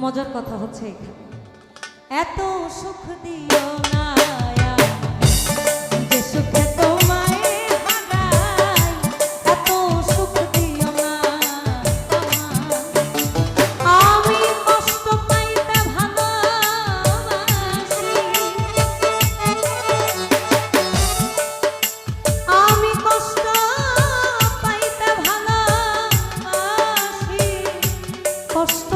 মজার কথা হচ্ছে এখানে এত সুখ দিও না যে সুখে তোমায় হারাই এত সুখ দিও না আমি কষ্ট পাইতে ভালোবাসি আমি কষ্ট পাইতে ভালোবাসি কষ্ট